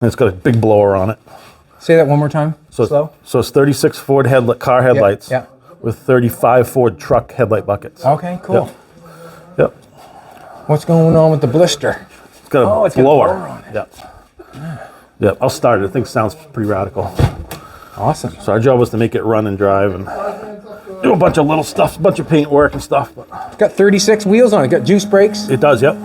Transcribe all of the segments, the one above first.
And it's got a big blower on it. Say that one more time. Slow. So it's 36 Ford car headlights with 35 Ford truck headlight buckets. Okay, cool. Yep. What's going on with the blister? It's got a it's blower. got a blower on it. Yep. I'll start it. I think it sounds pretty radical. Awesome. So our job was to make it run and drive and do a bunch of little stuff, a bunch of paint work and stuff. But It's got 36 wheels on it. Got juice brakes. it does, yep.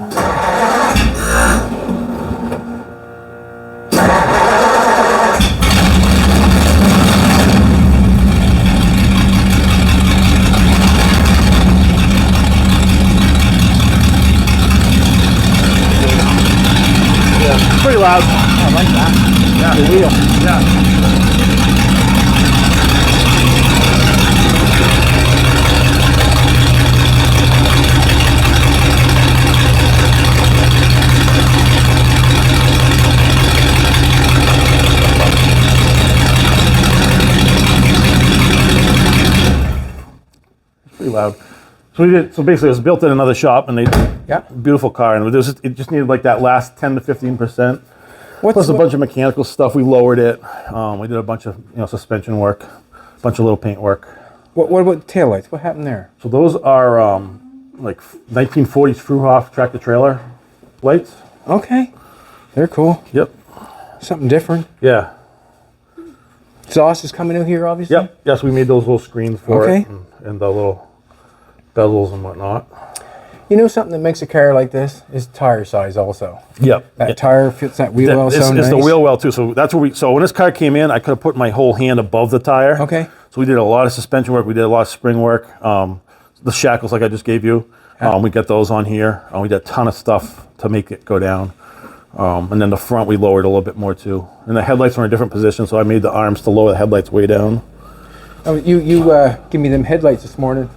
Pretty loud. I like that. Yeah. The wheel. Yeah. Pretty loud. So basically, it was built in another shop, and beautiful car, and it just needed like that last 10 to 15%. Plus a bunch of mechanical stuff. We lowered it. We did a bunch of suspension work, a bunch of little paint work. What about taillights? What happened there? So those are like 1940s Fruhoff tractor trailer lights. Okay, they're cool. Yep. Something different. Yeah. Exhaust is coming out here, obviously. Yep. Yes, we made those little screens for Okay. it and the little bezels and whatnot. You know something that makes a car like this is tire size also. Yep. That tire fits that wheel well so It's nice. the wheel well too. So that's where so when this car came in, I could have put my whole hand above the tire. Okay. So we did a lot of suspension work. We did a lot of spring work. The shackles, like I just gave you, we got those on here. We did a ton of stuff to make it go down. And then the front we lowered a little bit more too. And the headlights were in a different position, so I made the arms to lower the headlights way down. Oh, you give me them headlights this morning.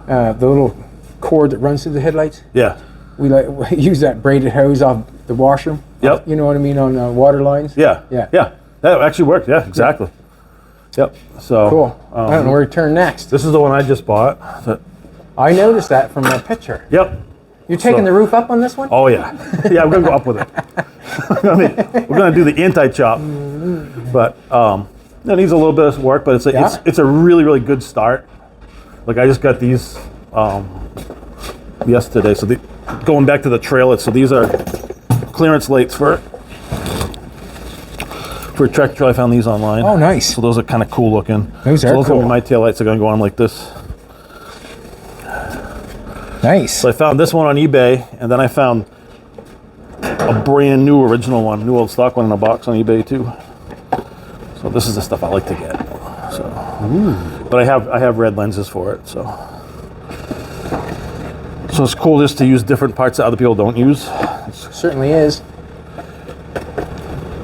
The little cord that runs through the headlights. Yeah. We use that braided hose off the washer. Yep. You know what I mean, on water lines. Yeah. Yeah. Yeah. That actually worked. Yeah, exactly. Yep. So Cool. I don't know where to turn next. This is the one I just bought. I noticed that from a picture. Yep. You're taking the roof up on this one? Oh yeah. Yeah, we're gonna go up with it. We're gonna do the anti-chop, but it needs a little bit of work. But it's a really, really good start. Like I just got these yesterday. So going back to the trailer, so these are clearance lights for a tractor trailer. I found these online. Oh, nice. So those are kind of cool looking. Those are cool. My tail lights are going to go on like this. Nice. So I found this one on eBay, and then I found a brand new original one, new old stock one in a box on eBay too. So this is the stuff I like to get. So, but I have red lenses for it. So it's cool just to use different parts that other people don't use. Certainly is.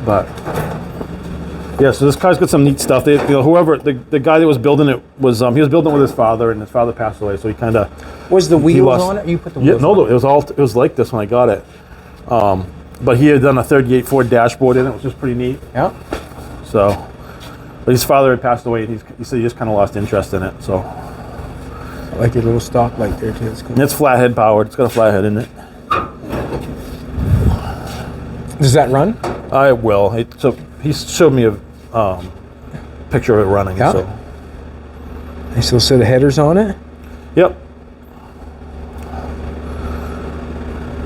But yeah, so this car's got some neat stuff. Whoever the guy that was building it was he was building it with his father, and his father passed away, so he kind of was the wheels on it. You put the wheels. Yeah, no, it was like this when I got it. But he had done a 38 Ford dashboard in it, which was pretty neat. Yeah. So, but his father had passed away, and he said he just kind of lost interest in it. So, I like your little stop light there too. It's cool. And it's flathead powered. It's got a flathead in it. Does that run? I will. So he showed me a picture of it running. Yeah. So. Nice little set of headers on it. Yep.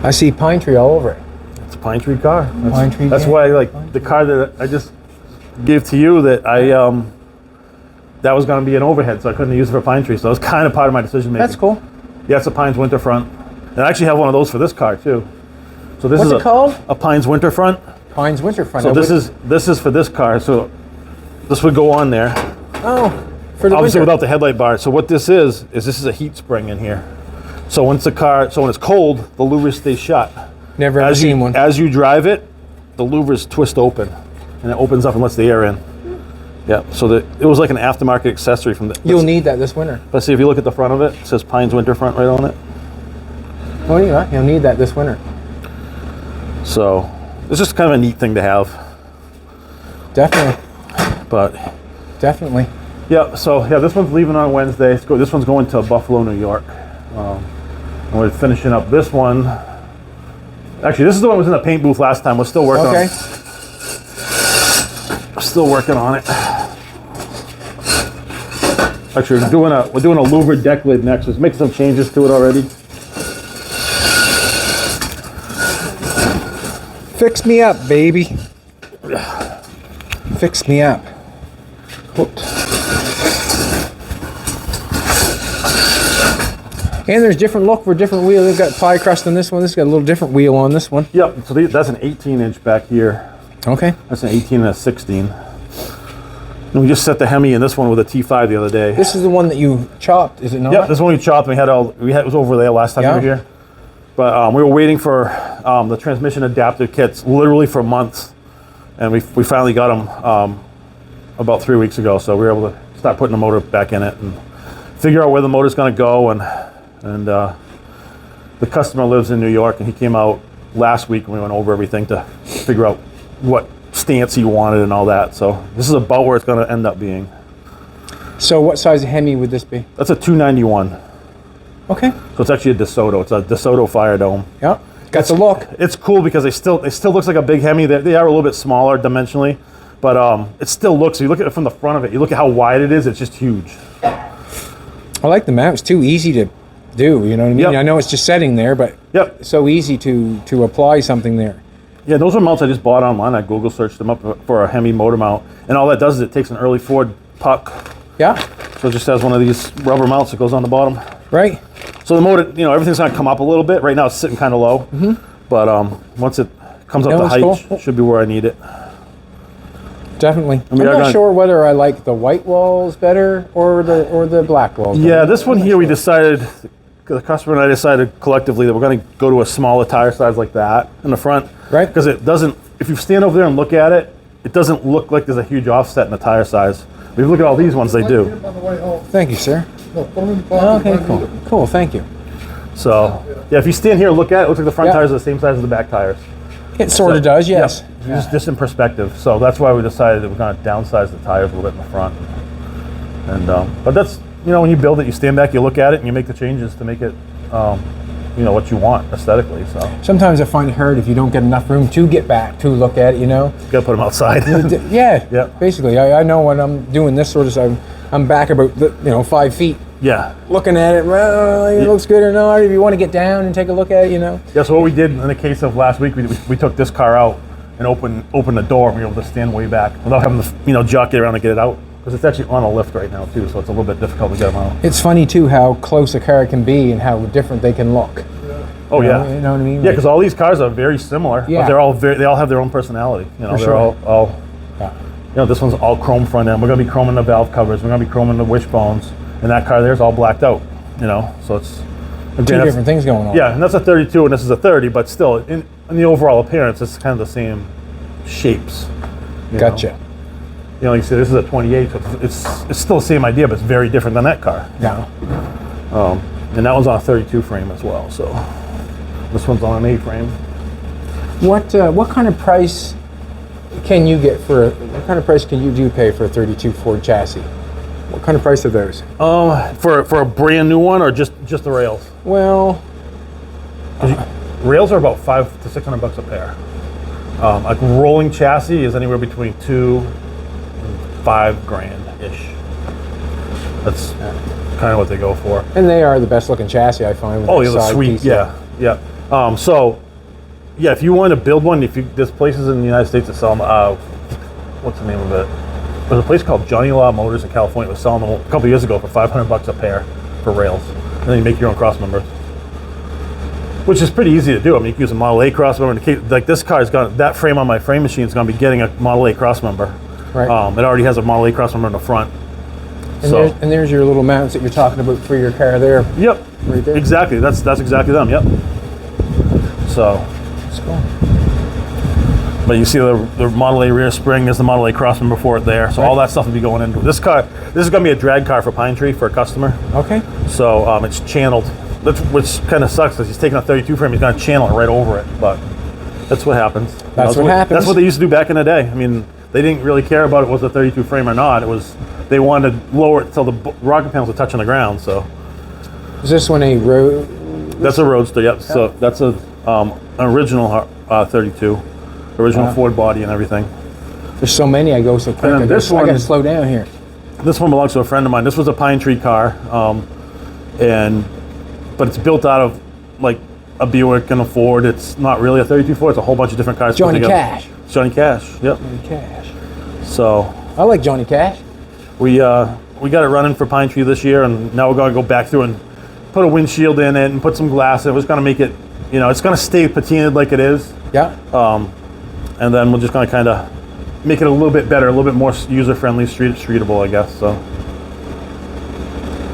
I see Pinetree all over it. It's a Pinetree car. Pinetree. That's why I like the car that I just gave to you. That that was going to be an overhead, so I couldn't use it for Pinetree. So it was kind of part of my decision making. That's cool. Yeah, it's a Pines Winterfront. And I actually have one of those for this car too. So this What's is it called? A Pines Winterfront. Pines Winterfront. So this is for this car. So this would go on there. Oh, for the Obviously winter. without the headlight bar. So what this is a heat spring in here. So when it's cold, the louvers stay shut. Never ever seen one. As you drive it, the louvers twist open, and it opens up and lets the air in. Yeah. So it was like an aftermarket accessory from the. You'll need that this winter. Let's see if you look at the front of it. It says Pines Winterfront right on it. Oh yeah, you'll need that this winter. So it's just kind of a neat thing to have. Definitely. But. Definitely. Yeah. So yeah, this one's leaving on Wednesday. This one's going to Buffalo, New York. And we're finishing up this one. Actually, this is the one that was in the paint booth last time. We're still working on it. Still working on it. Actually, we're doing a louvered deck lid next. Just making some changes to it already. Fix me up, baby. Fix me up. Whoops. And there's different look for different wheel. They've got pie crust on this one. This has got a little different wheel on this one. Yep. So that's an 18-inch back here. Okay. That's an 18 and a 16. And we just set the Hemi in this one with a T5 the other day. This is the one that you chopped, is it not? Yep. This one we chopped. It was over there last time you were here. But we were waiting for the transmission adapter kits literally for months, and we finally got them about 3 weeks ago. So we were able to start putting the motor back in it and figure out where the motor's going to go. And the customer lives in New York, and he came out last week and we went over everything to figure out what stance he wanted and all that. So this is about where it's going to end up being. So what size Hemi would this be? That's a 291. Okay. So it's actually a DeSoto. It's a DeSoto Fire Dome. Yeah. Got the look. It's cool because it still looks like a big Hemi. They are a little bit smaller dimensionally, but it still looks. So you look at it from the front of it. You look at how wide it is. It's just huge. I like the mount. It's too easy to do. You know what I mean? Yep. I know it's just setting there, but Yep. it's so easy to apply something there. Yeah, those are mounts I just bought online. I Google searched them up for a Hemi motor mount, and all that does is it takes an early Ford puck. Yeah. So it just has one of these rubber mounts that goes on the bottom. Right. So the motor, everything's going to come up a little bit. Right now it's sitting kind of low, but once it comes up to height, cool. should be where I need it. Definitely. And I'm not sure whether I like the white walls better or the black walls. Yeah, this one here we decided, the customer and I decided collectively that we're going to go to a smaller tire size like that in the front. Right. Because it doesn't, if you stand over there and look at it, it doesn't look like there's a huge offset in the tire size. If you look at all these ones, they do. Thank you, sir. No, put them in the pocket. Okay, cool. Cool, thank you. So, yeah, if you stand here and look at it, it looks like the front tires are the same size as the back tires. It sort of does, yes. Yeah. Just in perspective. So that's why we decided that we're going to downsize the tires a little bit in the front. And but that's, when you build it, you stand back, you look at it, and you make the changes to make it, what you want aesthetically. So Sometimes I find it hard if you don't get enough room to get back to look at it, you got to put them outside. Yeah. Basically, I know when I'm doing this sort of stuff, I'm back about 5 feet. Yeah. Looking at it, well, it looks good or not. If you want to get down and take a look at it, Yeah. So what we did in the case of last week, we took this car out and opened the door, and we were able to stand way back without having to jockey around to get it out, because it's actually on a lift right now too, so it's a little bit difficult to get them out. It's funny too how close a car can be and how different they can look. Oh yeah. You know what I mean? Yeah, because all these cars are very similar. Yeah. But they all have their own personality. For they're sure. all. This one's all chrome front end. We're gonna be chroming the valve covers. We're gonna be chroming the wishbones, and that car there's all blacked out. So it's Two different things going on. Yeah, and that's a 32 and this is a 30, but still, in the overall appearance, it's kind of the same shapes. Gotcha. Like you said, this is a 28, so it's still the same idea, but it's very different than that car. Yeah. And that one's on a 32 frame as well. So this one's on an 8 frame. What kind of price can you get what kind of price can you pay for a 32 Ford chassis? What kind of price are those? For a brand new one, or just the rails? Well, Rails are about $500 to $600 a pair. A rolling chassis is anywhere between $2,000 and $5,000 ish. That's kind of what they go for. and they are the best looking chassis I find. With Oh, that yeah, the side sweet, piece. yeah. If you want to build one, there's places in the United States that sell them. What's the name of it? There's a place called Johnny Law Motors in California that was selling them a couple years ago for $500 a pair for rails, and then you make your own cross members, which is pretty easy to do. I mean, you can use a Model A cross member. Like this car's got that frame on my frame machine is going to be getting a Model A cross member. Right. It already has a Model A cross member in the front. And there's your little mounts that you're talking about for your car there. Yep. Right there. Exactly. That's exactly them. Yep. So. That's cool. But you see the Model A rear spring, there's the Model A cross member for it there. So all that stuff will be going into this car. This is going to be a drag car for Pinetree for a customer. Okay. So it's channeled, which kind of sucks because he's taking a 32 frame, he's going to channel it right over it. But that's what happens. That's what happens. That's what they used to do back in the day. I mean, they didn't really care about it was a 32 frame or not. It was, they wanted to lower it till the rocker panels were touching the ground. So Is this one a road? that's a Roadster. Yep. So that's a original 32. Original Ford body and everything. There's so many. I go so quick. then this I one- got to slow down here. This one belongs to a friend of mine. This was a Pinetree car, but it's built out of like a Buick and a Ford. It's not really a 32 Ford. It's a whole bunch of different cars. put Johnny together. Cash. It's Johnny Cash. Yep. Johnny Cash. So I like Johnny Cash. we got it running for Pinetree this year, and now we're going to go back through and put a windshield in it and put some glass in it. We're just going to make it, it's going to stay patinaed like it is. Yeah. And then we're just going to kind of make it a little bit better, a little bit more user-friendly, streetable, I guess. So,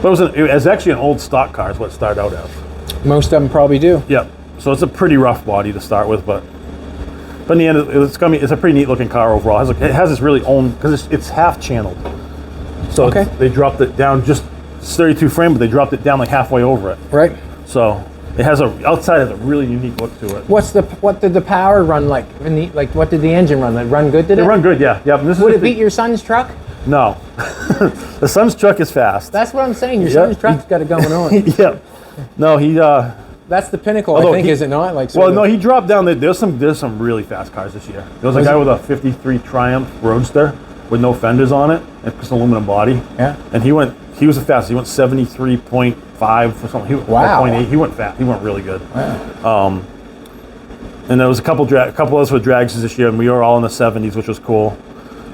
but it was actually an old stock car is what it started out as. Most of them probably do. Yep. So it's a pretty rough body to start with, but in the end, it's a pretty neat looking car overall. It has this really own, because it's half channeled. So Okay. they dropped it down, just it's 32 frame, but they dropped it down like halfway over it. Right. So it has outside has a really unique look to it. What did the power run like? What did the engine run? Like run good? Did They it? run good, yeah. Yep. And this Would is it beat your son's truck? No. The son's truck is fast. That's what I'm saying. Your Yep. son's truck's got it going on. Yep. No, he. That's the pinnacle, Although I think, he- is it not? Like, Well, no, he dropped down. There's some really fast cars this year. There was a Was guy it? with a '53 Triumph Roadster with no fenders on it and just an aluminum body. Yeah. And he was the fastest. He went 73.5 or something. Wow. 0.8. He went fast. He went really good. Wow. And there was a couple of us with drags this year, and we were all in the 70s, which was cool.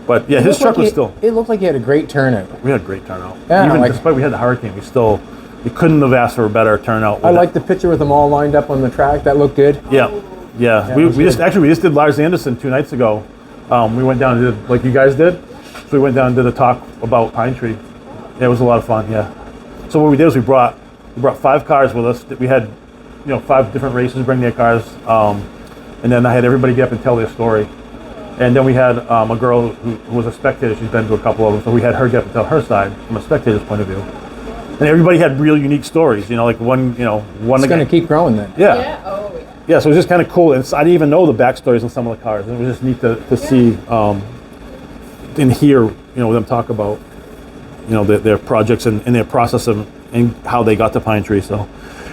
But yeah, his truck was still. It looked like he had a great turnout. We had a great turnout. Yeah, Even like- despite we had the hurricane, we couldn't have asked for a better turnout. I like the picture with them all lined up on the track. That looked good. Yeah. Yeah. it was We just did Lars Anderson 2 nights ago. We went down and did like you guys did. So we went down and did a talk about Pinetree. Yeah, it was a lot of fun. Yeah. So what we did is we brought 5 cars with us. We had 5 different races bring their cars, and then I had everybody get up and tell their story. And then we had a girl who was a spectator. She's been to a couple of them, so we had her get up and tell her side from a spectator's point of view. And everybody had real unique stories. Like one. It's going to keep growing then. Yeah. Yeah. Oh, yeah. Yeah, so it was just kind of cool. And I didn't even know the backstories on some of the cars. And it was just neat to see and hear, them talk about, their projects and their process and how they got to Pinetree. So,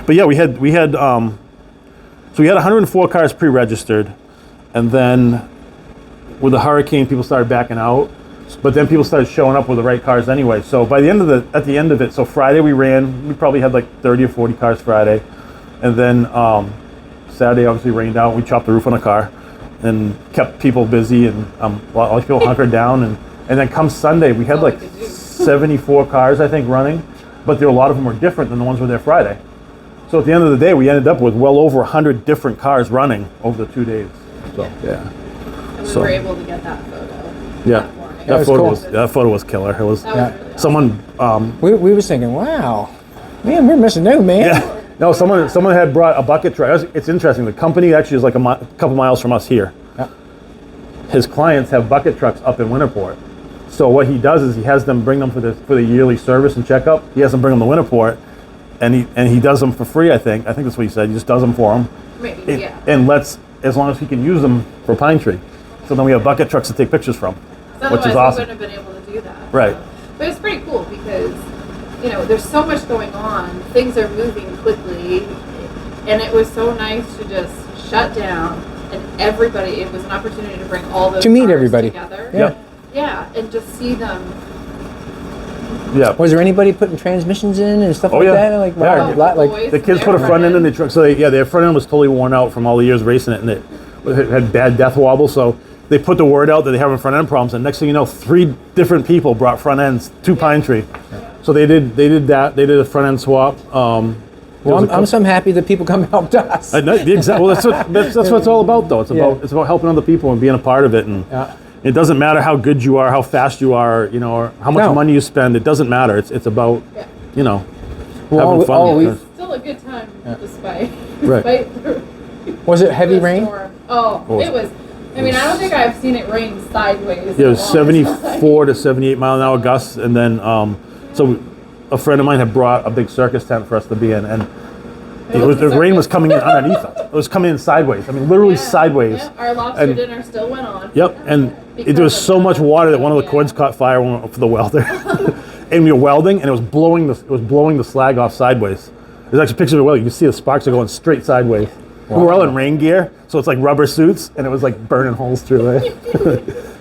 but yeah, we had 104 cars pre-registered, and then with the hurricane, people started backing out. But then people started showing up with the right cars anyway. So at the end of it, so Friday we probably had like 30 or 40 cars Friday, and then Saturday obviously rained out. We chopped the roof on a car and kept people busy, and all these people hunkered down. And then come Sunday, we had like 74 cars I think running, but a lot of them were different than the ones who were there Friday. So at the end of the day, we ended up with well over 100 different cars running over the 2 days. So yeah, And we So- were able to get that photo. yeah. that morning. That was cool. That photo was killer. It was That was Yeah. really awesome. someone. We was thinking, wow, man, we're missing out, man. Yeah. No, someone had brought a bucket truck. It's interesting. The company actually is like a couple miles from us here. Yeah. His clients have bucket trucks up in Winterport. So what he does is he has them bring them for the yearly service and checkup. He has them bring them to Winterport, and he does them for free. I think that's what he said. He just does them for them, Maybe, yeah. and as long as he can use them for Pinetree. So then we have bucket trucks to take pictures from, which is Otherwise, awesome. we wouldn't have been able to do that. Right. But it's pretty cool because, there's so much going on. Things are moving quickly. And it was so nice to just shut down and it was an opportunity to bring all those To meet cars everybody. together. Yeah. Yep. Yeah, and just see them. Yeah. Was there anybody putting transmissions in and stuff Oh, like yeah. that? Like, wow, Yeah. Boys The kids and put a their front end in the end. truck, so their front end was totally worn out from all the years racing it, and it had bad death wobble. So they put the word out that they having front end problems, and next thing you know, 3 different people brought front ends to Pinetree. So they did that. They did a front end swap. well, I'm so happy that people come and helped us. Well, that's what it's all about, though. It's Yeah. about helping other people and being a part of it, and Yeah. it doesn't matter how good you are, how fast you are, or how much No. money you spend. It doesn't matter. It's about Yeah. having fun. we- It's still a good time despite Right. the Was it heavy rain? storm. Oh, was it was. I mean, I don't think I've seen it rain sideways. Yeah, it in was a long time. 74 to 78 mile an hour gusts, and then so a friend of mine had brought a big circus tent for us to be in, and the rain was coming in underneath us. It was coming in sideways. I mean, literally Yeah, sideways. yeah, our lobster And- dinner still went on. Yep, and Because there was of so that. much water that one of the Yeah. cords caught fire for the welder, and we were welding, and it was blowing the slag off sideways. There's actually pictures of it welding. You can see the sparks are going straight sideways. We were all in rain gear, so it's like rubber suits, and it was like burning holes through it.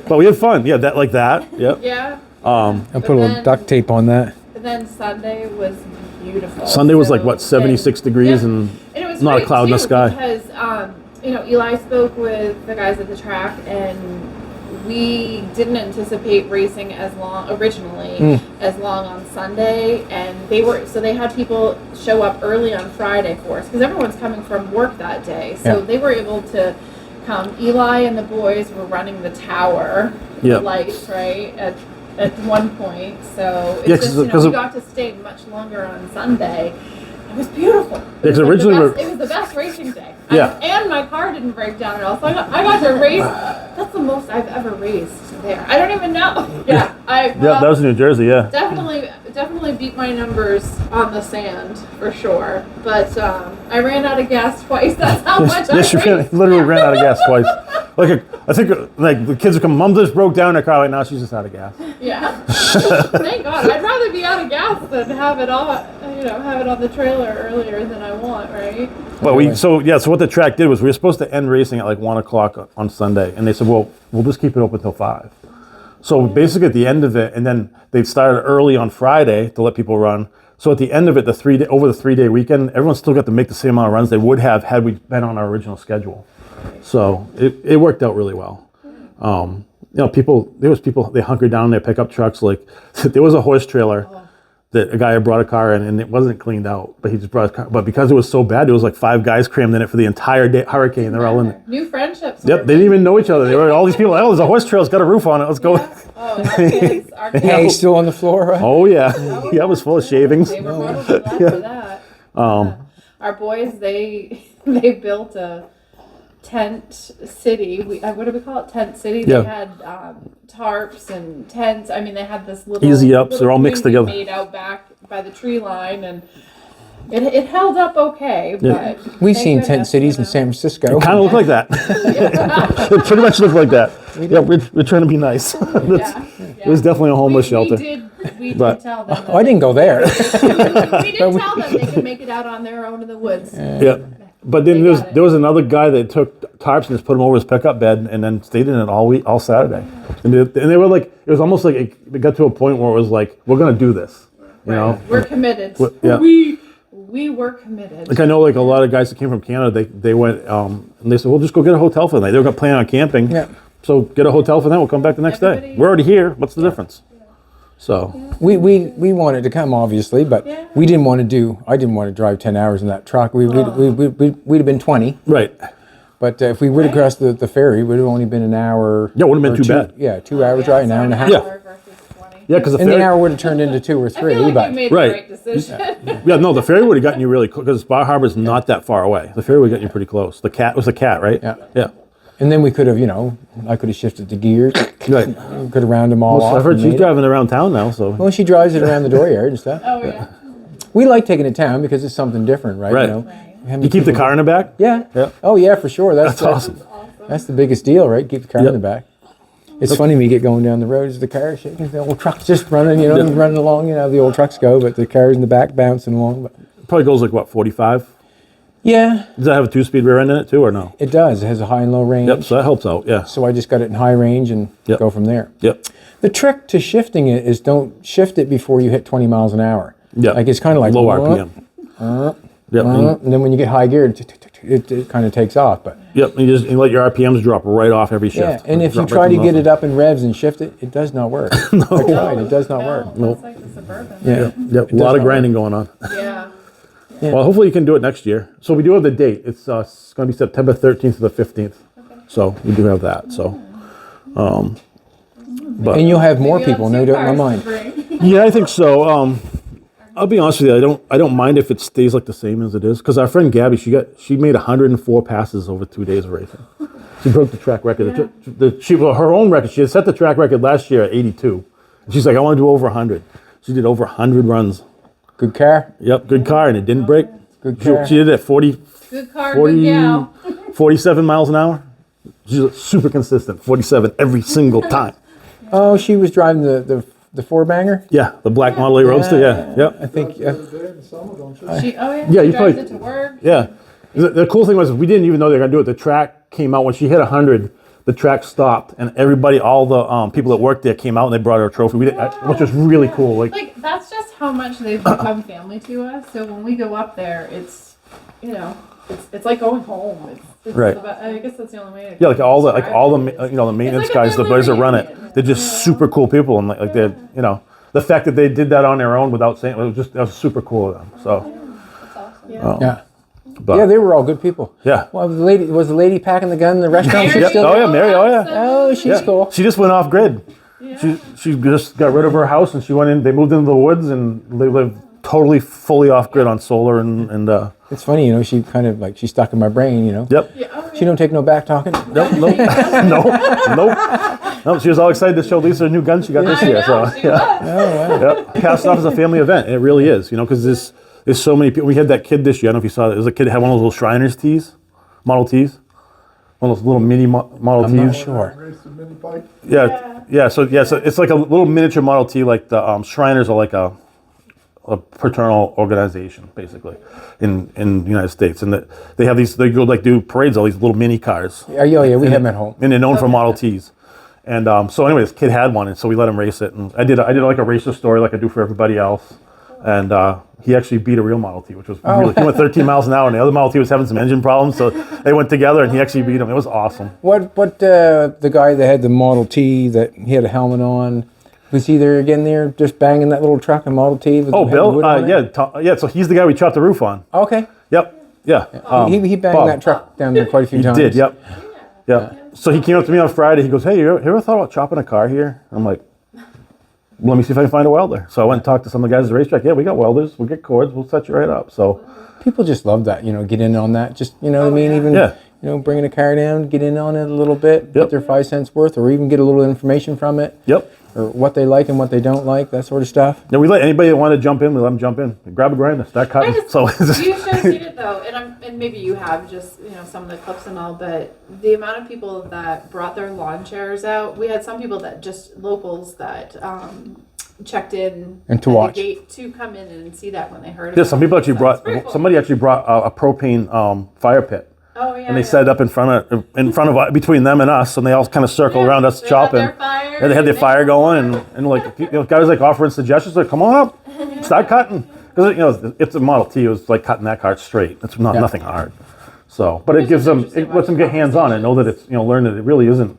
But we had fun. Yeah, that like that. Yep. Yeah. I'll put a little duct tape on that. And then Sunday was beautiful. Sunday was like So what 76 then- degrees yeah. and And it was not a great, cloud in the too, sky. Because Eli spoke with the guys at the track, and we didn't anticipate racing as long originally as long on Sunday, and they had people show up early on Friday for us because everyone's coming from work that day, so they were able to come. Eli and the boys were running the tower lights right at one point, so it's just, we got to stay much longer on Sunday. It was beautiful. It was, it was the best racing day. Yeah. And my car didn't break down at all. So I got to race. That's the most I've ever raced there. I don't even know. Yeah. That was in New Jersey, yeah. Definitely beat my numbers on the sand for sure. But I ran out of gas twice. That's how much I raced. Literally ran out of gas twice. I think the kids would come, Mom just broke down in her car. Like, now she's just out of gas. Yeah. Thank God. I'd rather be out of gas than have it on the trailer earlier than I want, right? But so what the track did was we were supposed to end racing at like 1 o'clock on Sunday, and they said, well, we'll just keep it open till 5. So basically at the end of it, and then they started early on Friday to let people run. So at the end of it, over the 3-day weekend, everyone still got to make the same amount of runs they would have had we been on our original schedule. So it worked out really well. There was people, they hunkered down in their pickup trucks. Like there was a horse trailer that a guy had brought a car in, and it wasn't cleaned out, but he just brought his car. But because it was so bad, there was like 5 guys crammed in it for the entire day, hurricane. They're all in it. New friendships. Yep, they didn't even know each other. They were all these people. Oh, there's a horse trail. It's got a roof on it. Let's go. Yeah. Oh, and our kids. Hay still on the floor, right? Oh yeah, yeah, it was full of shavings. They were probably glad for that. Our boys, they built a tent city. What do we call it? Tent city. Yeah. They had tarps and tents. I mean, they had this little Easy ups. little They're all mixed community together. made out back by the tree line, and it held up okay. But We've thank seen tent goodness, cities in San Francisco. Kind of looked like that. It pretty much looked like that. Yeah, we're trying to be nice. It was definitely a homeless shelter. We did But- tell them. I didn't go there. We did tell them they could make it out on their own in the woods. Yeah. But then They got it. there was another guy that took tarps and just put them over his pickup bed and then stayed in it all Saturday. And they were like, it was almost like it got to a point where it was like, we're gonna do this. You know? We're committed. Yeah. We were committed. Like I know like a lot of guys that came from Canada, they went and they said, well, just go get a hotel for the night. They were gonna plan on camping. Yeah. So get a hotel for the night. We'll come back the next day. Everybody- We're already here. What's the difference? So We wanted to come, obviously, but I didn't want to drive 10 hours in that truck. We'd have been 20. right. But if we would have crossed the ferry, it would have only been an hour. Yeah, it wouldn't have been or too bad. Yeah, 2 hours, right? An hour and a half. Yeah. Versus 20. Yeah, because the And the ferry. hour would have turned into 2 or I 3. feel like but you made Right. the right decision. Yeah, no, the ferry would have gotten you really close because Bar Harbor's not that far away. The ferry would have gotten you pretty close. The cat was a cat, right? Yeah. Yeah. and then we could have, I could have shifted the gears. Right. We could have rounded them all Well, off. I've heard and she's made it. driving around town now, so. Well, she drives it around the dooryard and stuff. Oh yeah. We like taking it down because it's something different, right? Right. Having You keep the people- car in the back? Yeah. Yeah. Oh yeah, for sure. That's awesome. That's the biggest deal, right? Keep the car in Yep. the back. It's funny when you get going down the road, is the car shaking, the old truck's just running, running along, the old trucks go, but the car's in the back bouncing along. But Probably goes like what, 45? yeah, Does that have a 2-speed rear end in it too, or no? it does. It has a high and low range. Yep, so that helps out, yeah. So I just got it in high range and Yep. go from there. Yep. The trick to shifting it is don't shift it before you hit 20 miles an hour. Yeah. Like it's kind of like Low RPM. Yep. and then when you get high gear, it kind of takes off. But Yep. And you let your RPMs drop right off every shift. yeah, and if you Drop try right to from get nothing. it up in revs and shift it, it does not work. I tried, it does not work. No, it's like the Suburban. Yeah. Yep. A does lot of not grinding going on. Yeah. Well, hopefully you can do it next year. So we do have the date. It's going to be September 13th to the 15th. So we do have that. So, but And you'll have more Maybe people, you'll no have doubt in my two cars mind. to bring. yeah, I think so. I'll be honest with you. I don't mind if it stays like the same as it is because our friend Gabby, she made 104 passes over 2 days of racing. She broke the track record. Her own record. She had set the track record last year at 82. And she's like, I want to do over 100. She did over 100 runs. Good car, Yep, good car, and it didn't break. good She, car. she did it at 40, Good car, 40 good gal. 47 miles an hour. She's super consistent, 47 every single time. Oh, she was driving the four banger. Yeah, the black Model A Roadster, yeah, I yep. think. Oh yeah. Yeah, She you drives probably- it to work. Yeah. The cool thing was we didn't even know they were going to do it. The track came out when she hit 100. the track stopped, and everybody, all the people that worked there came out and they brought our trophy. Which was really cool. Like that's just how much they've become family to us. So when we go up there, it's it's like going home. It's Right. I guess that's the only way. Yeah, like all the the maintenance like a guys, the family boys that run it, reunion, they're just super cool people, and like they're the fact that they did that on their own without saying that was super cool of them. So That's awesome. Yeah. but, Yeah, they were all good people. yeah. Well, was the lady packing the gun in the restaurant? Mary, She's still Oh there? yeah, Mary. Oh yeah. Oh, she's Yeah. cool. She just went off grid. Yeah. She just got rid of her house and she went in. They moved into the woods and they live totally fully off grid on solar and. It's funny, she kind of like she's stuck in my brain. Yep. Yeah, oh, She don't take no back talking. Nope. Nope. She was all excited to show Lisa a new gun she got this year. So yeah. Oh wow. Yep. Cast off is a family event. It really is. Because there's so many people. We had that kid this year. I don't know if you saw it. There was a kid that had one of those little Shriners tees, Model Ts, one of those little mini Model I'm not Ts. sure. Race the mini bike. Yeah. So it's like a little miniature Model T. Like the Shriners are like a fraternal organization basically in the United States, and they have these. They go do parades. All these little mini cars, Yeah, we have them at home. and they're known for Model Ts. And so anyway, this kid had one, and so we let him race it. And I did like a racer story like I do for everybody else. And he actually beat a real Model T, which was really. He went 13 miles an hour, and the other Model T was having some engine problems, so they went together, and he actually beat him. It was awesome. What the guy that had the Model T that he had a helmet on? Was he there again there, just banging that little truck, a Model T? With Oh, the Bill? wood on it? Yeah. So he's the guy we chopped the roof on. Okay. Yep. Yeah. He banged Bob. that truck down there quite a few He times. did. Yep. Yeah. So he came up to me on Friday. He goes, "Hey, you ever thought about chopping a car here?" I'm like, "Let me see if I can find a welder." So I went and talked to some of the guys at the racetrack. Yeah, we got welders. We'll get cords. We'll set you right up. So People just love that, get in on that. Just, what I mean? Even, Yeah. bringing a car down, get in on it a little bit, get their 5 cents worth, or even get a little information from it, yep. or what they like and what they don't like, that sort of stuff. Yeah, we let anybody that wanted to jump in. We let them jump in. Grab a grinder, start cutting. So you should have seen it though, and maybe you have just some of the clips and all, but the amount of people that brought their lawn chairs out. We had some people that just locals that checked in And to at watch. the gate to come in and see that when they heard. yeah, about some people it. actually So brought. it's pretty cool. Somebody actually brought a propane fire pit. Oh yeah. And they set it up in front of between them and us, and they all kind of circle around us they had chopping. their fire, Yeah, they had their and fire going, and like guys like offering suggestions, like come on up, start cutting, because it's a Model T. It was like cutting that car straight. It's nothing hard. So, but it gives them, it lets them get hands on and know that it's learn that it really isn't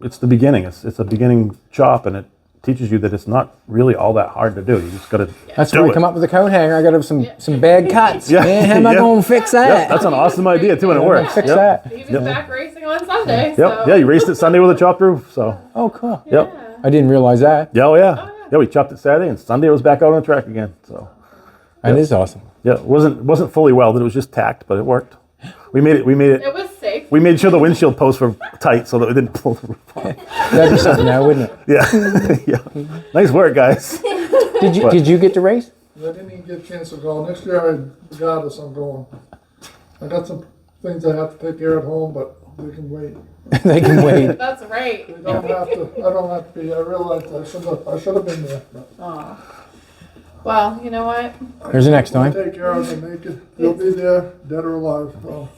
it's the beginning. It's a beginning chop, and it teaches you that it's not really all that hard to do. You just got to. That's where I come up with the coat hanger. I got to have some bad cuts. Yeah. Man, how am I Yeah. going to fix Yeah, that? that's an awesome idea too, and it works. Fix Yep. that. He was back racing on Sunday. Yep. So. Yeah, you raced it Sunday with a chopped roof. So. Oh, cool. Yep. I didn't realize that. Yeah. Oh yeah. Yeah, we chopped it Saturday, and Sunday it was back out on the track again. So. That is awesome. Yeah, it wasn't fully welded. It was just tacked, but it worked. We made it. It was safe. We made sure the windshield posts were tight so that we didn't pull the roof off. That'd be something now, wouldn't it? Yeah. Yeah. Nice work, guys. Did you get to race? I didn't even get a chance to go. Next year, regardless, I'm going. I got some things I have to take care of at home, but they can wait. They can wait. That's right. They don't have to. I don't have to be. I realized I should have been there. But Aw. Well, you know what? There's the next time. take care of them. Make it. They'll be there, dead or alive. So.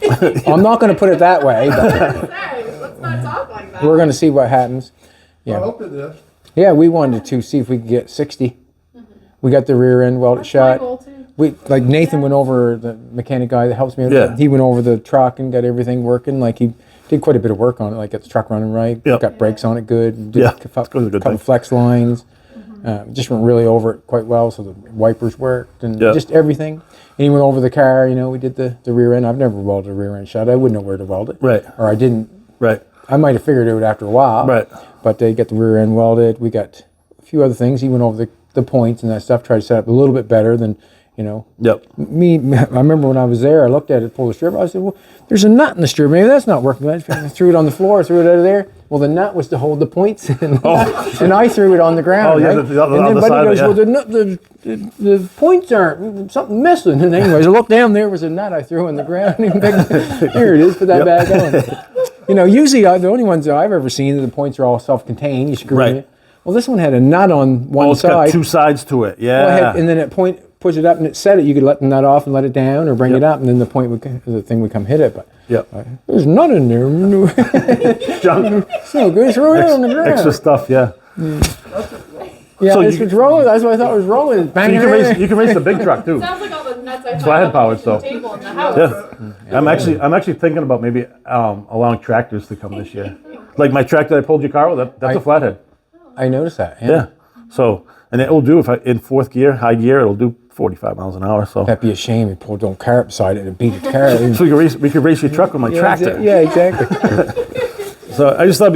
I'm not going to put it that way, but Hey, let's not talk like that. we're going to see what happens. I Yeah. hope you're there. Yeah, we wanted to see if we could get 60. We got the rear end welded That's my shot. goal, too. Like Nathan went over, the mechanic guy that helps me. Yeah. He went over the truck and got everything working. Like he did quite a bit of work on it. Like got the truck running right. Yep. Got brakes on it good. Did Yeah, a couple, that's a good couple thing. flex lines. Just went really over it quite well. So the wipers worked and Yeah. just everything. And he went over the car. We did the rear end. I've never welded a rear end shot. I wouldn't know where to weld it. Right. Or I didn't. Right. I might have figured it out after a while. Right. But they got the rear end welded. We got a few other things. He went over the points and that stuff. Tried to set up a little bit better than, Yep. I remember when I was there, I looked at it, pulled the strip. I said, well, there's a nut in the strip. Maybe that's not working. I threw it on the floor, threw it out of there. Well, the nut was to hold the points in. And I threw it on the ground. Oh, yeah, right? the and then other Buddy side of goes, it, well, the points aren't, something missing. And anyways, I looked down, there was a nut I threw on the ground. Here it is, put that back on. Usually the only ones that I've ever seen, the points are all self-contained. You screw Right. it. Well, this one had a nut on one Oh, it's side. got two sides to it. Yeah. Well, and then at point push it up and it set it. You could let the nut off and let it down, or bring it up, and then the thing would come hit it. But Yep. There's none in there. Junk, So good. Throw it on the ground. extra stuff. Yeah. Yeah, So that's you- what's wrong with. That's what I thought was wrong with it. So Banging you can it. race. You can race the big truck too. Sounds like all the nuts I Flathead find on powered, the so. kitchen table in the house. Yeah. I'm actually thinking about maybe allowing tractors to come this year. Like my tractor I pulled your car with. That's a flathead. I noticed that. Yeah. So and it will do if in fourth gear, high gear, it'll do 45 miles an hour. So. That'd be a shame if pulled on car beside it and beat the car. So we could race your truck with my tractor. Yeah, exactly. So I just thought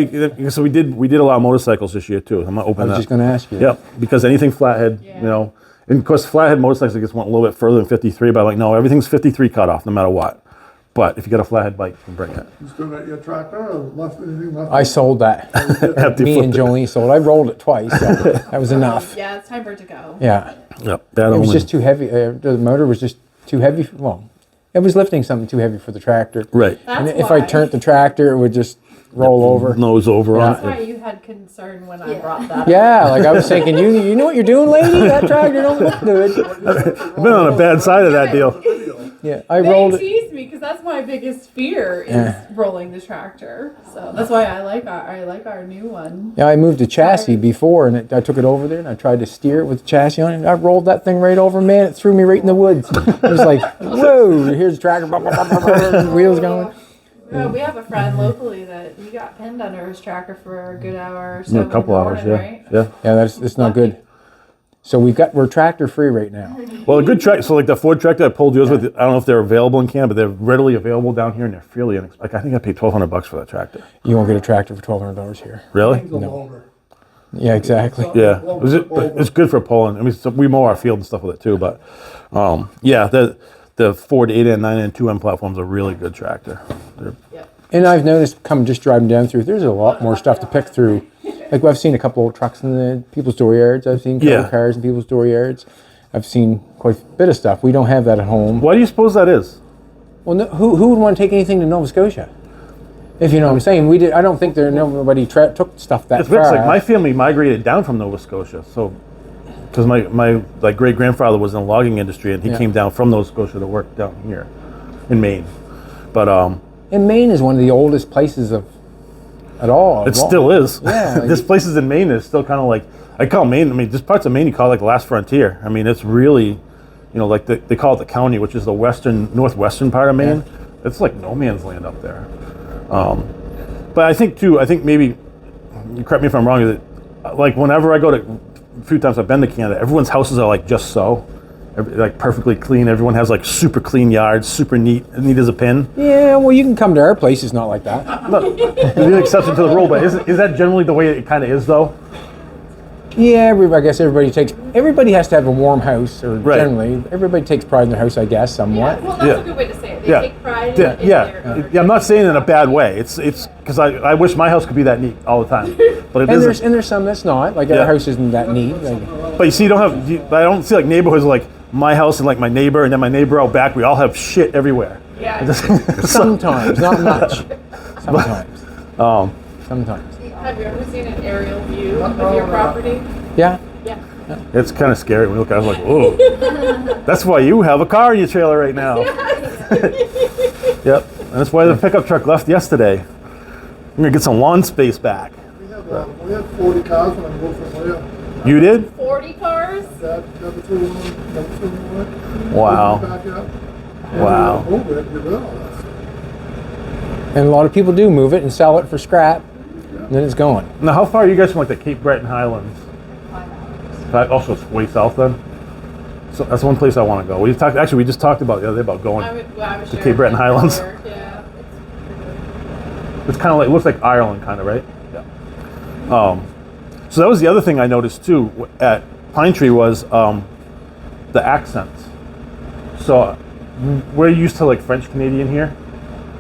so we did allow motorcycles this year too. I'm gonna open I was that. just going to ask you. Yep, because anything flathead, you know, and of course flathead motorcycles I guess went a little bit further than 53, but I'm like no, everything's 53 cutoff no matter what. But if you got a flathead bike, you can bring it. You still got your tractor or left anything left? I sold that. Empty Me and foot. Jolene sold. I rolled it twice. So that was enough. Yeah, it's time for it to go. Yeah. Yep, that It was only. just too heavy. The motor was just too heavy. Well, it was lifting something too heavy for the tractor. Right. And That's if I why. turned the tractor, it would just roll over. Nose over on That's why it. you had concern when I brought that up. Yeah, like I was thinking, you know what you're doing, lady? That tractor don't look good. I've been on a bad side of that deal. Yeah, I They rolled it. tease me because that's my biggest fear is Yeah. rolling the tractor. So that's why I like our new one. Yeah, I moved the chassis before, and I took it over there, and I tried to steer it with the chassis on it. And I rolled that thing right over, man. It threw me right in the woods. It was like, whoa! Here's the tractor, blah, blah, blah, blah, blah, wheels going. We have a friend locally that he got pinned under his tractor for a good hour or so. A couple in the hours, morning, yeah, right? yeah. Yeah, that's not good. So we're tractor free right now. Well, a good track. So like the Ford tractor I pulled yours with, I don't know if they're available in Canada, but they're readily available down here, and they're fairly inexpensive. Like I think I paid $1,200 for that tractor. You won't get a tractor for $1,200 here. Really? Things are longer. Yeah, exactly. Yeah, it's good for pulling. I mean, so we mow our field and stuff with it too. But yeah, the Ford 8N, 9N, 2M platforms are a really good tractor. And I've noticed, just driving down through, there's a lot more stuff to pick through. Like I've seen a couple old trucks in the people's dooryards. I've seen a couple Yeah. cars in people's dooryards. I've seen quite a bit of stuff. We don't have that at home. Why do you suppose that is? Well, no, who would want to take anything to Nova Scotia? If you know what I'm saying, we did. I don't think nobody took stuff that It's weird. far. It's like my family migrated down from Nova Scotia, so because my like great grandfather was in the logging industry, and he came down from Nova Scotia to work down here in Maine. But And Maine is one of the oldest places at all. it still is. Yeah, like- This places in Maine is still kind of like I call Maine. I mean, just parts of Maine you call like the last frontier. I mean, it's really, you know, like they call it the county, which is the northwestern part of Maine. It's like no man's land up there. But I think maybe, you correct me if I'm wrong, is that like whenever I go to, a few times I've been to Canada, everyone's houses are like just so, like perfectly clean. Everyone has like super clean yards, super neat as a pin. Yeah, well, you can come to our place. It's not like that. No, there's an exception to the rule, but is that generally the way it kind of is though? Yeah, I guess everybody has to have a warm house, or Right. generally, everybody takes pride in their house, I guess, Yeah, somewhat. well, that's Yeah. a good way to say it. They Yeah. take pride Yeah, in yeah. their Yeah, I'm not saying it in a bad way. It's because I wish my house could be that neat all the time, but it And isn't. there's some that's not. Like Yeah. our house isn't that neat. Like, But you see, I don't see like neighborhoods like my house and like my neighbor and then my neighbor out back. We all have shit everywhere. Yeah. sometimes, not much. Sometimes. Sometimes. Have you ever seen an aerial view of your property? Yeah. Yeah. It's kind of scary when you look at it. I was like, whoa. That's why you have a car in your trailer right now. Yep. And that's why the pickup truck left yesterday. I'm going to get some lawn space back. We had 40 cars when I moved from there. You did? 40 cars? Dad never threw one, never threw one. Wow. Back up. Wow. Move it, get rid of all that stuff. And a lot of people do move it and sell it for scrap, and then it's gone. Now, how far are you guys from like the Cape Breton Highlands? 5 hours. Also, it's way south then. So that's one place I want to go. We just talked about the other day about going. I was The Cape Breton Highlands. Yeah. It's kind of like, looks like Ireland, kind of, right? Yeah. So that was the other thing I noticed too at Pinetree was the accents. So we're used to like French Canadian here,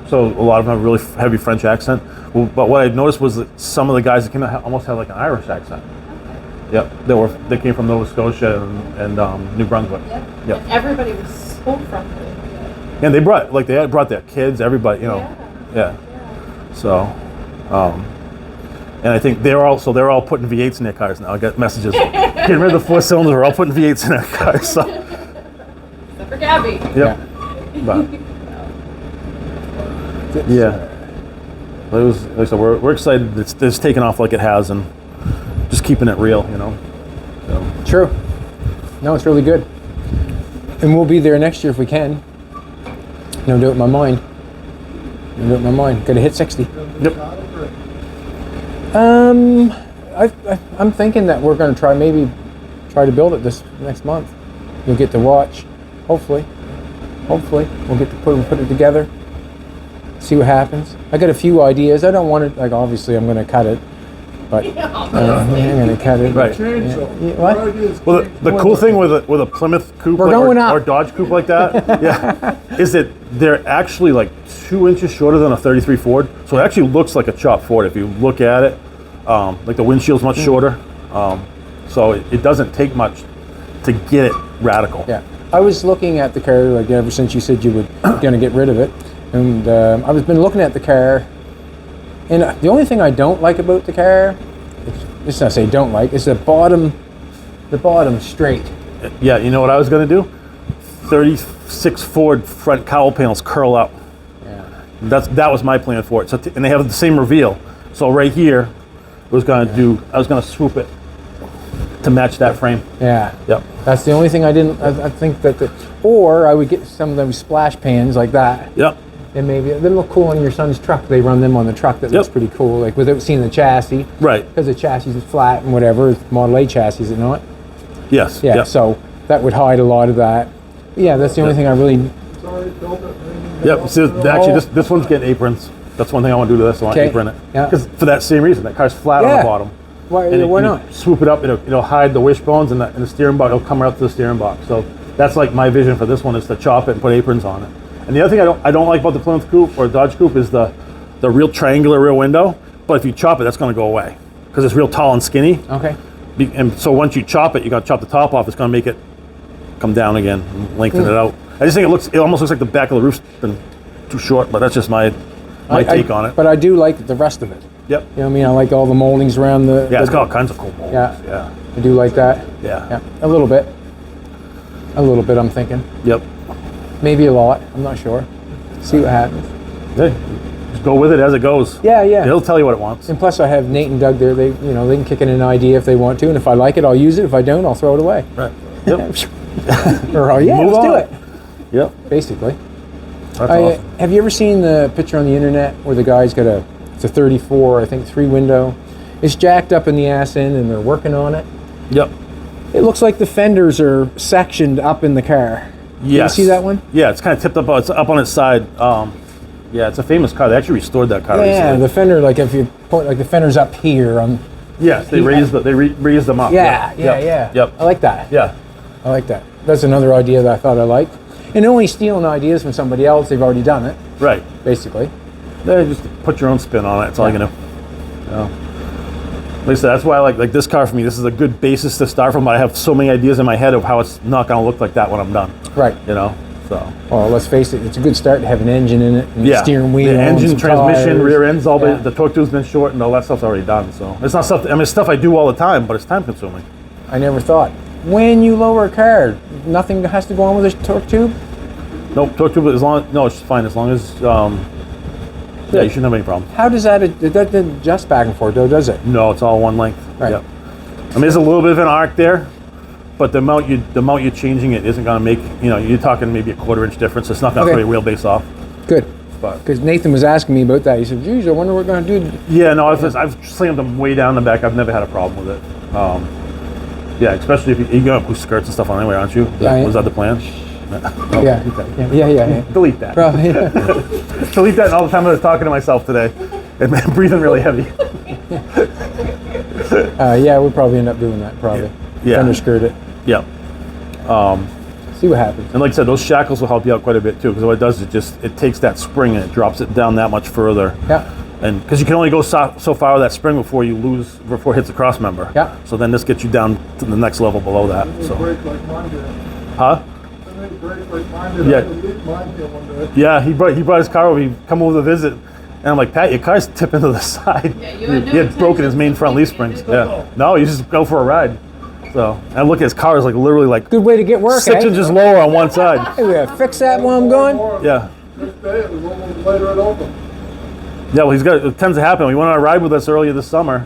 so a lot of them have a really heavy French accent. Well, but what I noticed was that some of the guys that came out almost had like an Irish accent. Yep, they came from Nova Scotia and New Brunswick. Yep. And everybody was so friendly. And they brought their kids, everybody, you know. Yeah. So, and I think they're all putting V8s in their cars now. I got messages. Getting rid of the 4 cylinders, we're all putting V8s in their cars. So, Except for Gabby. yep. But, Yeah. But it was, like I said, we're excited. It's taken off like it has, and just keeping it real, you know. So. True. No, it's really good. And we'll be there next year if we can. No doubt in my mind. No doubt in my mind. Gotta hit 60. Yep. I'm thinking that we're gonna try to build it this next month. You'll get to watch. Hopefully we'll get to put it together. See what happens. I got a few ideas. I don't want it, like, obviously I'm gonna cut it, but I'm gonna cut it. Right. Yeah. What? Well, the cool thing with a Plymouth coupe We're going up. or Dodge coupe like that, yeah, is that they're actually like 2 inches shorter than a 33 Ford. So it actually looks like a chopped Ford if you look at it. Like the windshield's much shorter, so it doesn't take much to get it radical. Yeah. I was looking at the car, like, ever since you said you were gonna get rid of it, and I've been looking at the car, and the only thing I don't like about the car, it's not say don't like, is the bottom straight. Yeah, you know what I was gonna do? 36 Ford front cowl panels curl up. Yeah. That was my plan for it. So and they have the same reveal. So right here, I was gonna swoop it to match that frame. Yeah. Yep. That's the only thing I didn't. I think that or I would get some of those splash pans like that. Yep. And maybe they look cool on your son's truck. They run them on the truck. That looks pretty cool, like without seeing the chassis. Right. Because the chassis is flat and whatever. It's Model A chassis, is it not? Yes. Yeah. Yep. So that would hide a lot of that. Yeah, that's the only thing I really. It's already built it. Yep. So actually, this one's getting aprons. That's one thing I want to do to this. I want to apron it. Yeah. Because for that same reason, that car's flat on Yeah. the bottom. Why And why you not? swoop it up. It'll hide the wishbones and the steering box. It'll come right up to the steering box. So that's like my vision for this one, is to chop it and put aprons on it. And the other thing I don't like about the Plymouth Coupe or Dodge Coupe is the real triangular rear window. But if you chop it, that's going to go away because it's real tall and skinny. Okay. And so once you chop it, you got to chop the top off. It's going to make it come down again and lengthen it out. I just think it almost looks like the back of the roof's been too short. But that's just my take on it. But I do like the rest of it. Yep. You know what I mean? I like all the moldings around the. Yeah, it's got all kinds of cool molds. Yeah. I do like that. Yeah. Yeah. A little bit. I'm thinking. Yep. Maybe a lot. I'm not sure. See what happens. Yeah. Just go with it as it goes. Yeah. It'll tell you what it wants. And plus, I have Nate and Doug there. They can kick in an idea if they want to, and if I like it, I'll use it. If I don't, I'll throw it away. Right. Yep. Or let's do on. it. Yep. Basically. That's awesome. Have you ever seen the picture on the internet where the guy's got it's a 34, I think, 3-window. It's jacked up in the ass end, and they're working on it. Yep. It looks like the fenders are sectioned up in the car. Yes. You see that one? Yeah, it's kind of tipped up. It's up on its side. Yeah, it's a famous car. They actually restored that car Yeah, recently. the fender, like if you point, like the fender's up here on. Yes, they raised them up. Yeah. Yep. I like that. Yeah. I like that. That's another idea that I thought I liked. And only stealing ideas from somebody else, they've already done it, Right. basically. They just put your own spin on it. That's all you can do. Yeah. Like I said, that's why I like this car for me. This is a good basis to start from. But I have so many ideas in my head of how it's not going to look like that when I'm done. Right. You know. So. Well, let's face it, it's a good start to have an engine in it, and a steering wheel, The and engine, some transmission, tires. rear ends, all Yeah. the torque tube's been short, and all that stuff's already done. So it's not stuff. I mean, it's stuff I do all the time, but it's time consuming. I never thought. When you lower a car, nothing has to go on with a torque tube? Nope, torque tube it's fine as long as yeah, you shouldn't have any problem. How does that adjust back and forth, though, does it? No, it's all one length. Right. Yep. I mean, there's a little bit of an arc there, but the amount you're changing it isn't going to make, you're talking maybe a 1/4 inch difference. It's not going to Okay. throw your wheelbase off. Good. But Because Nathan was asking me about that. He said, geez, I wonder what we're going to do. yeah, no, I've slammed them way down the back. I've never had a problem with it. Yeah, especially if you're going to put skirts and stuff on anyway, aren't you? Yeah, yeah. Was that the plan? Yeah. Yeah. Delete that. Probably, yeah. Delete that. And all the time I was talking to myself today and breathing really heavy. Yeah, we'll probably end up doing that, probably. Yeah. Underskirt it. Yep. See what happens. And like I said, those shackles will help you out quite a bit too, because what it does is it takes that spring and it drops it down that much further. Yeah. And because you can only go so far with that spring before it hits the cross member. Yeah. So then this gets you down to the next level below that. They So. break like mine did. Huh? They break like mine did. Yeah. I leaked mine here one day. Yeah, he brought his car over. He come over to visit, and I'm like, Pat, your car's tipping to the side. Yeah, you had no he had broken his main intentions front of leaf keeping it springs. in. Yeah. No, you just go for a ride. So and I look at his car is like literally like Good way to get work, 6 eh? inches lower on one side. Hey, we gotta fix that while I'm gone. Yeah. Next day, it was almost laid right open. Yeah, well, it tends to happen. We went on a ride with us earlier this summer,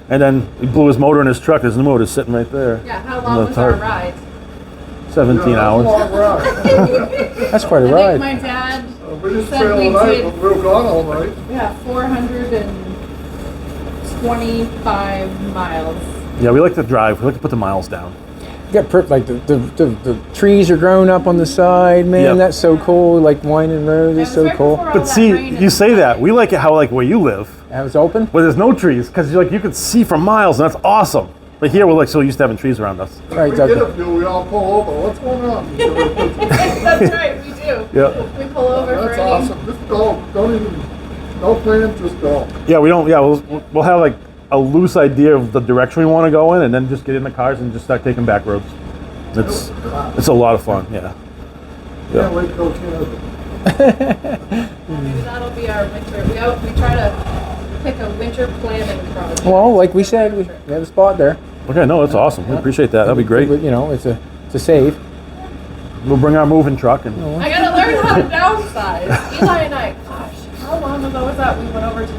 and then he blew his motor in his truck. His motor's sitting right there. Yeah, how long was our ride? 17 hours. That's quite a I ride. think my dad We didn't said stay all we night, did, but we were gone all night. 425 miles. Yeah, we like to drive. We like to put the miles down. You got like the trees are growing up on the side, man. Yep. That's so cool. Like winding road is so cool. But see, you say that. We like it how like where you live, That was open. where there's no trees, because you could see for miles, and that's awesome. But here we're like so used to having trees around us. Right, We get okay. a few, we all pull over. What's going on? That's right, we do. Yeah. We pull over That's for any. awesome. Just go. Don't even, no plan, just go. Yeah, we don't. Yeah, we'll have like a loose idea of the direction we want to go in, and then just get in the cars and just start taking back roads. It's a lot of fun. Yeah. Can't wait to go Canada. Maybe that'll be our winter. We try to pick a winter planning project. Well, like we said, we have a spot there. Okay, no, that's awesome. We appreciate that. That'd be great. You know, it's a save. We'll bring our moving truck and. I gotta learn how to downsize. Eli and I, gosh, how long ago was that? We went over to.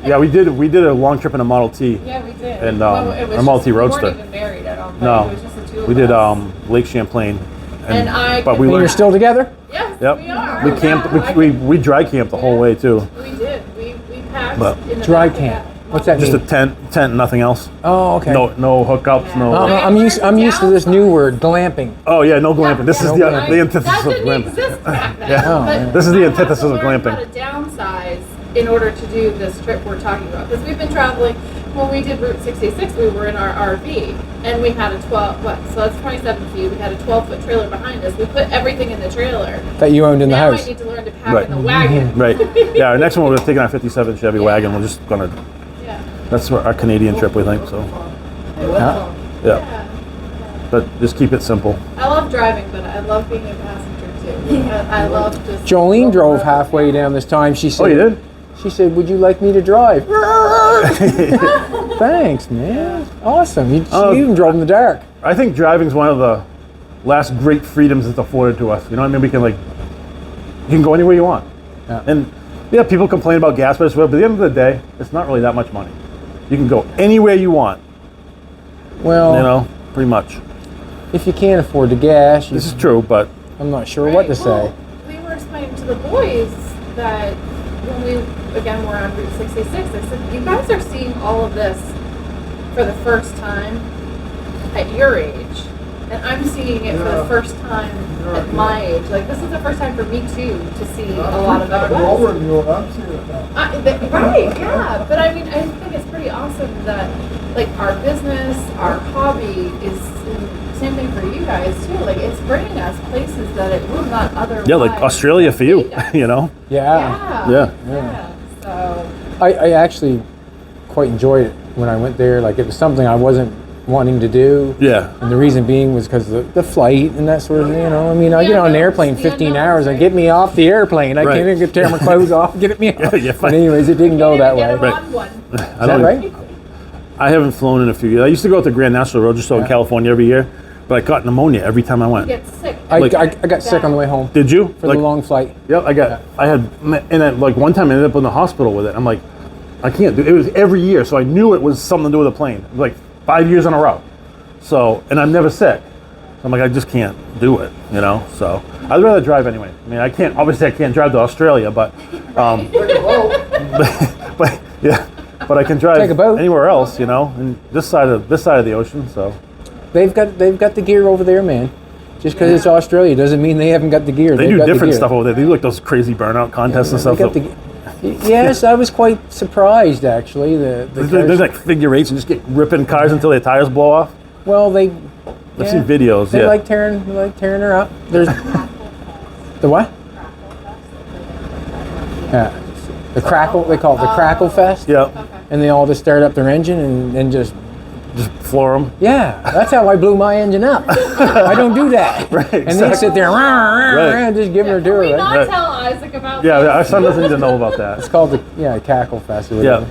Yeah, we did a long trip in a Model T. Yeah, we did. And, Well, it was a Multi just- Roadster. We weren't even married, I don't think. No, It was just the two of we did us. Lake Champlain. And I but could- we And went. you're still together? Yes, Yep. we are. We camped. Yeah, We dry camped the whole way too. We did. We packed But- in the Dry back of camp. that What's that Just a mean? tent, nothing else. Oh, okay. No hookups, no. I'm used to this new word, glamping. Oh yeah, no glamping. This is No the glamping. antithesis that of didn't glamping. exist back then. Yeah. Oh, But man. This is the I had antithesis to of learn glamping. How to downsize in order to do this trip we're talking about, because we've been traveling. When we did Route 66, we were in our RV, and we had a 12. So that's 27 feet. We had a 12-foot trailer behind us. We put everything in the trailer. That you owned in the Now house. I need to learn to pack Right. in the wagon. Right. Yeah. Our next one we're taking our '57 Chevy wagon. We're just gonna. Yeah. That's our Canadian trip, we think. So Yeah. yeah. Yeah. But just keep it simple. I love driving, but I love being a passenger too. I love just. Jolene drove halfway down this time. She said, Oh, you did? She said, "Would you like me to drive?" Thanks, man. Awesome. You even drove in the dark. I think driving's one of the last great freedoms that's afforded to us. You know what I mean? We can you can go anywhere you want. Yeah. And yeah, people complain about gas prices, but at the end of the day, it's not really that much money. You can go anywhere you want. Well, You know, pretty much. if you can't afford the gas, This is true, but I'm not sure what to say. Well, we were explaining to the boys that when we, again, were on Route 66, I said, you guys are seeing all of this for the first time at your age. And I'm seeing it for the Yeah. first time at my age. Like, this is the first time for me, too, to see a lot of I'm it. older than you, and I'm seeing it now. Right, yeah. But I mean, I think it's pretty awesome that, like, our business, our hobby is, same thing for you guys, too. Like, it's bringing us places that it would not otherwise. yeah, like Australia for you, take us. you know? Yeah. Yeah. So, I actually quite enjoyed it when I went there. Like, it was something I wasn't wanting to do. Yeah. And the reason being was because of the flight and that sort of thing, you know. I mean, I The get on an unknowns, airplane the 15 unknowns, hours and right? get me off the airplane. I Right. can't even tear my clothes off, get me off. Yeah, But anyways, it didn't go that way. Get Right. on one. I Is that don't- right? I haven't flown in a few years. I used to go out to Grand National Road just in California every year, but I caught pneumonia every time I went. Get sick. I got sick on the way home Did you? for the long flight. Yep, I had, and then, like one time I ended up in the hospital with it. I'm like, I can't do it. It was every year, so I knew it was something to do with a plane. It was like 5 years in a row. So, and I'm never sick. So I'm like, I just can't do it, you know? So I'd rather drive anyway. I mean, obviously I can't drive to Australia, but, Take a vote. but yeah, but I can drive Take a boat. anywhere else, you know, and this side of the ocean, so. They've got the gear over there, man. Just because it's Australia doesn't mean they haven't got the gear. They They've do got the different gear. stuff over there. They do like those crazy burnout contests and They stuff. got the yes, I was quite surprised actually. The There's cars- like figure eights and just get ripping cars until their tires blow off. well, they I've seen videos, They yeah. like tearing her up. There's the what? Yeah, the crackle. They call it the crackle fest. Yeah, And they all just start up their engine and just just floor them. yeah. That's how I blew my engine up. I don't do that. Right, And they sit there Right. just giving her to Can her. we Right? not Right. tell Isaac about Yeah, this? our son doesn't need to know about that. It's called the cackle fest. Or Yeah, whatever.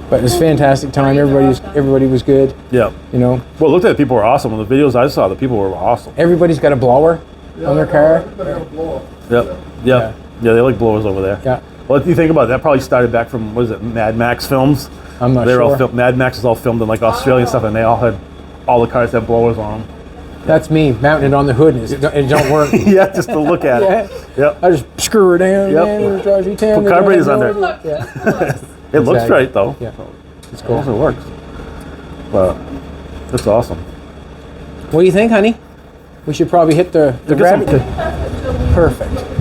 But it was a fantastic time. Everybody was good. yeah. You know, Well, looked at it, people were awesome. On the videos I saw, the people were awesome. everybody's got a blower on their car. They have a blow up. Yep, yeah, yeah. They like blowers over there. Yeah. Well, if you think about it, that probably started back from, what is it, Mad Max films? I'm not They're sure. all Mad Max is all filmed in like Australian stuff, and they all had, all the cars had blowers on them. That's me mounting it on the hood, and it don't work. Yeah, just to look at Yeah. it. Yep. I just screw her down, Yep. man, and it drives you down. Put carburetors on there. Look, Yeah. It looks Exactly. great though. Yeah. It's Cool. cool. It works. But it's awesome. What do you think, honey? We should probably hit the Get some- rabbit. Perfect.